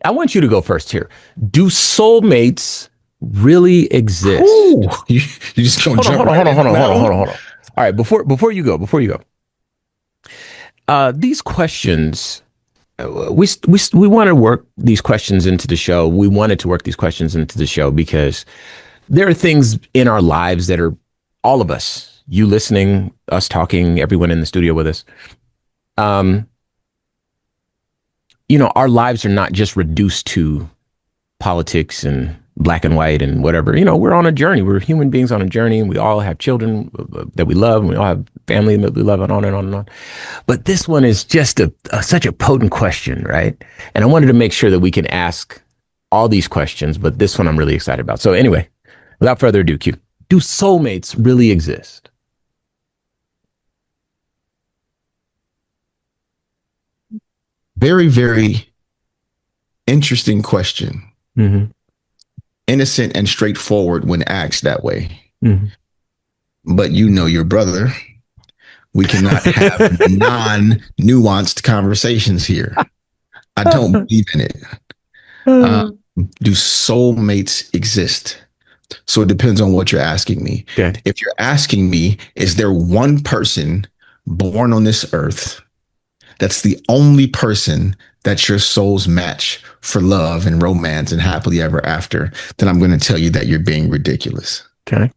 I want you to go first here. Do soulmates really exist? Ooh, you just gonna jump right in on that one? Hold on. All right, before you go, these questions, we want to work these questions into the show. We wanted to work these questions into the show because there are things in our lives that are all of us, you listening, us talking, everyone in the studio with us. Our lives are not just reduced to politics and black and white and whatever. We're on a journey. We're human beings on a journey, and we all have children that we love, and we all have family that we love, and on and on and on. But this one is just such a potent question, right? And I wanted to make sure that we can ask all these questions, but this one I'm really excited about. So anyway, without further ado, Q, do soulmates really exist? Very, very interesting question. Mm-hmm. Innocent and straightforward when asked that way. Mm-hmm. But your brother. We cannot have non-nuanced conversations here. I don't believe in it. Do soulmates exist? So it depends on what you're asking me. Okay. If you're asking me, is there one person born on this earth that's the only person that's your soul's match for love and romance and happily ever after, then I'm going to tell you that you're being ridiculous. Okay.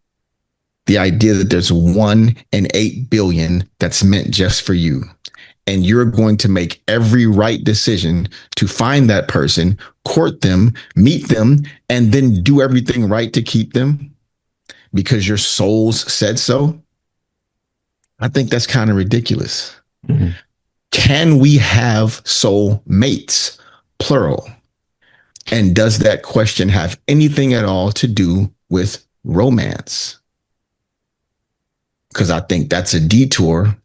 The idea that there's 1 in 8 billion that's meant just for you, and you're going to make every right decision to find that person, court them, meet them, and then do everything right to keep them because your souls said so. I think that's kind of ridiculous. Mm-hmm. Can we have soul mates, plural? And does that question have anything at all to do with romance? Because I think that's a detour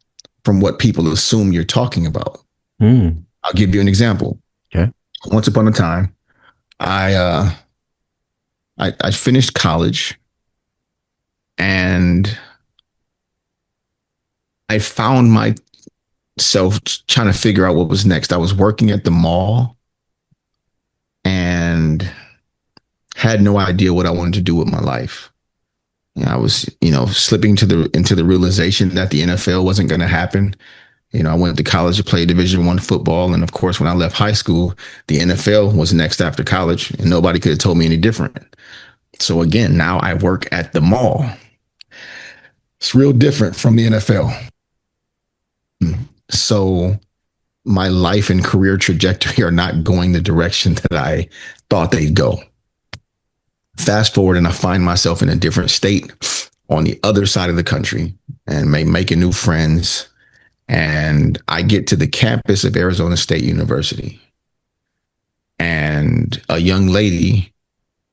from what people assume you're talking about. I'll give you an example. Okay. Once upon a time, I finished college and I found myself trying to figure out what was next. I was working at the mall and had no idea what I wanted to do with my life. I was, slipping into the realization that the NFL wasn't going to happen. I went to college to play Division I football. And of course, when I left high school, the NFL was next after college and nobody could have told me any different. So again, now I work at the mall. It's real different from the NFL. So my life and career trajectory are not going the direction that I thought they'd go. Fast forward and I find myself in a different state on the other side of the country and making new friends. And I get to the campus of Arizona State University. And a young lady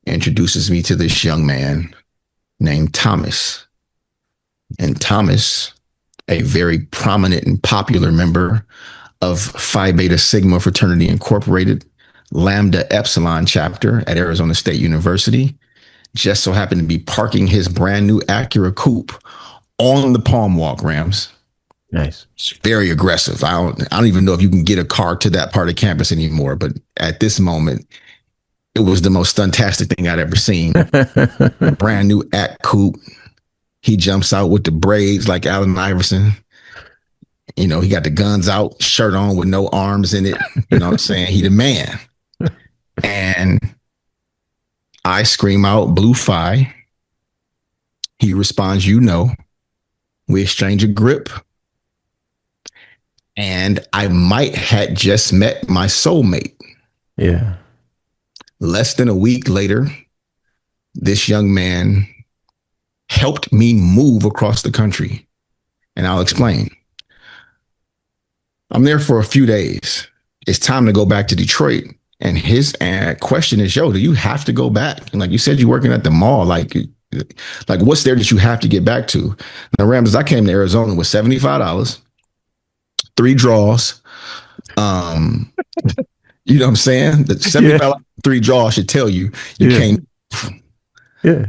introduces me to this young man named Thomas. And Thomas, a very prominent and popular member of Phi Beta Sigma Fraternity Incorporated, Lambda Epsilon chapter at Arizona State University, just so happened to be parking his brand new Acura coupe on the Palm Walk Rams. Nice. It's very aggressive. I don't even know if you can get a car to that part of campus anymore, but at this moment, it was the most stuntastic thing I'd ever seen. Brand new Act coupe. He jumps out with the braids like Allen Iverson. He got the guns out, shirt on with no arms in it. You know what I'm saying? He the man. And I scream out, Blue Phi. He responds, we exchange a grip. And I might had just met my soulmate. Yeah. Less than a week later, this young man helped me move across the country. And I'll explain. I'm there for a few days. It's time to go back to Detroit. And his question is, do you have to go back? And like you said, you're working at the mall. Like what's there that you have to get back to? Now, Rams, I came to Arizona with $75, 3 draws. You know what I'm saying? The $75, 3 draws should tell you came. Yeah.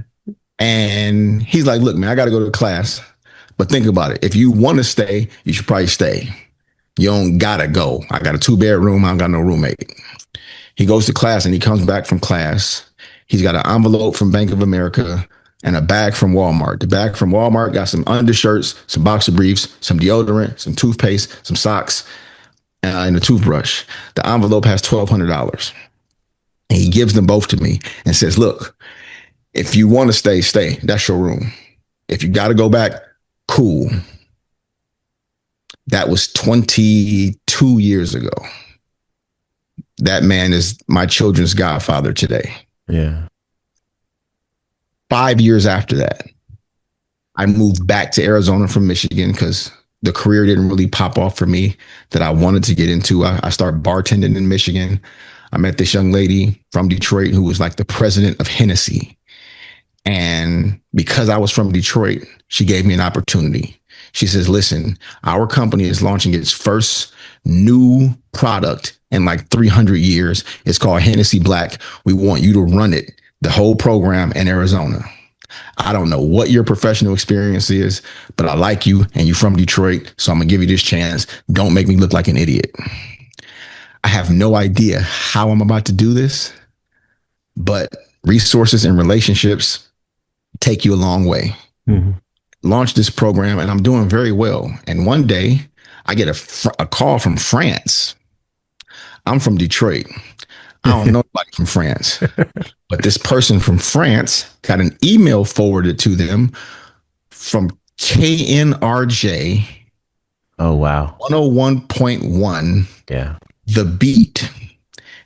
And he's like, look, man, I got to go to class. But think about it. If you want to stay, you should probably stay. You don't got to go. I got a 2-bedroom. I don't got no roommate. He goes to class and he comes back from class. He's got an envelope from Bank of America and a bag from Walmart. The bag from Walmart got some undershirts, some boxer briefs, some deodorant, some toothpaste, some socks, and a toothbrush. The envelope has $1,200. And he gives them both to me and says, look, if you want to stay, stay. That's your room. If you got to go back, cool. That was 22 years ago. That man is my children's godfather today. Yeah. 5 years after that, I moved back to Arizona from Michigan because the career didn't really pop off for me that I wanted to get into. I started bartending in Michigan. I met this young lady from Detroit who was like the president of Hennessy. And because I was from Detroit, she gave me an opportunity. She says, listen, our company is launching its first new product in like 300 years. It's called Hennessy Black. We want you to run it, the whole program in Arizona. I don't know what your professional experience is, but I like you and you're from Detroit. So I'm going to give you this chance. Don't make me look like an idiot. I have no idea how I'm about to do this, but resources and relationships take you a long way. Mm-hmm. Launch this program and I'm doing very well. And one day I get a call from France. I'm from Detroit. I don't know anybody from France, but this person from France got an email forwarded to them from KNRJ. Oh, wow. 101.1. Yeah. The Beat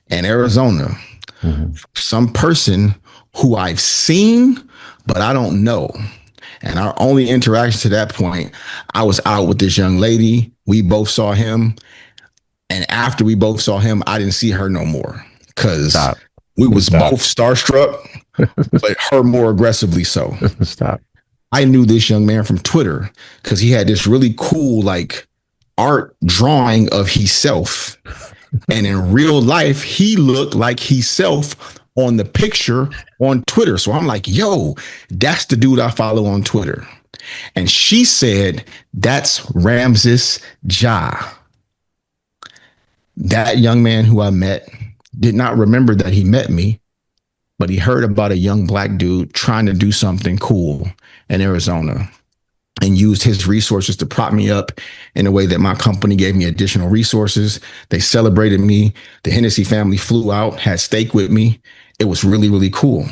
in Arizona. Mm-hmm. Some person who I've seen, but I don't know. And our only interaction to that point, I was out with this young lady. We both saw him. And after we both saw him, I didn't see her no more because we was both starstruck, but her more aggressively so. Stop. I knew this young man from Twitter because he had this really cool like art drawing of himself. And in real life, he looked like himself on the picture on Twitter. So I'm like, yo, that's the dude I follow on Twitter. And she said, that's Ramses Ja. That young man who I met did not remember that he met me, but he heard about a young black dude trying to do something cool in Arizona and used his resources to prop me up in a way that my company gave me additional resources. They celebrated me. The Hennessy family flew out, had steak with me. It was really, really cool.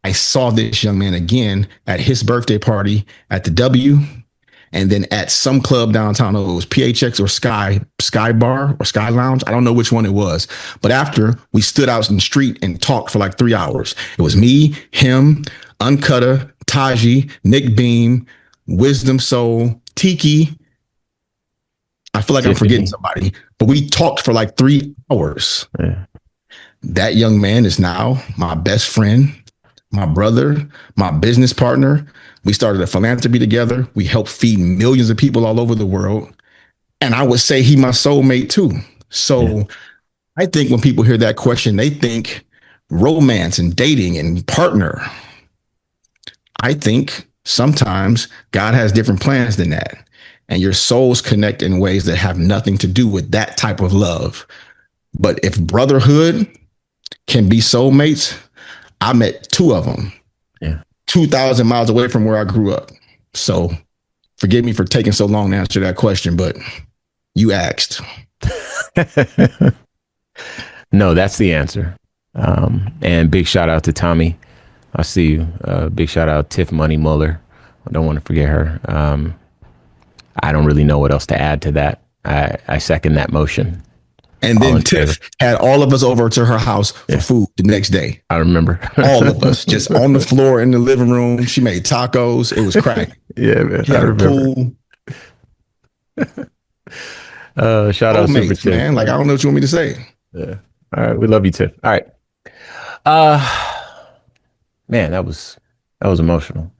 I saw this young man again at his birthday party at the W, and then at some club downtown. It was PHX or Sky Bar or Sky Lounge. I don't know which one it was. But after, we stood out in the street and talked for like 3 hours. It was me, him, Uncutta, Taji, Nick Beam, Wisdom Soul, Tiki. I feel like I'm forgetting somebody, but we talked for like 3 hours. Yeah. That young man is now my best friend, my brother, my business partner. We started a philanthropy together. We helped feed millions of people all over the world. And I would say he my soulmate too. So I think when people hear that question, they think romance and dating and partner. I think sometimes God has different plans than that. And your souls connect in ways that have nothing to do with that type of love. But if brotherhood can be soulmates, I met 2 of them. Yeah. 2,000 miles away from where I grew up. So forgive me for taking so long to answer that question, but you asked. No, that's the answer. And big shout out to Tommy. I see you. Big shout out Tiff Money Muller. I don't want to forget her. I don't really know what else to add to that. I second that motion. And then Tiff had all of us over to her house for food the next day. I remember. All of us just on the floor in the living room. She made tacos. It was crack. Yeah, man. I remember. Shout out Super Tiff, man. Like, I don't know what you want me to say. Yeah. All right. We love you, Tiff. All right. Man, that was emotional.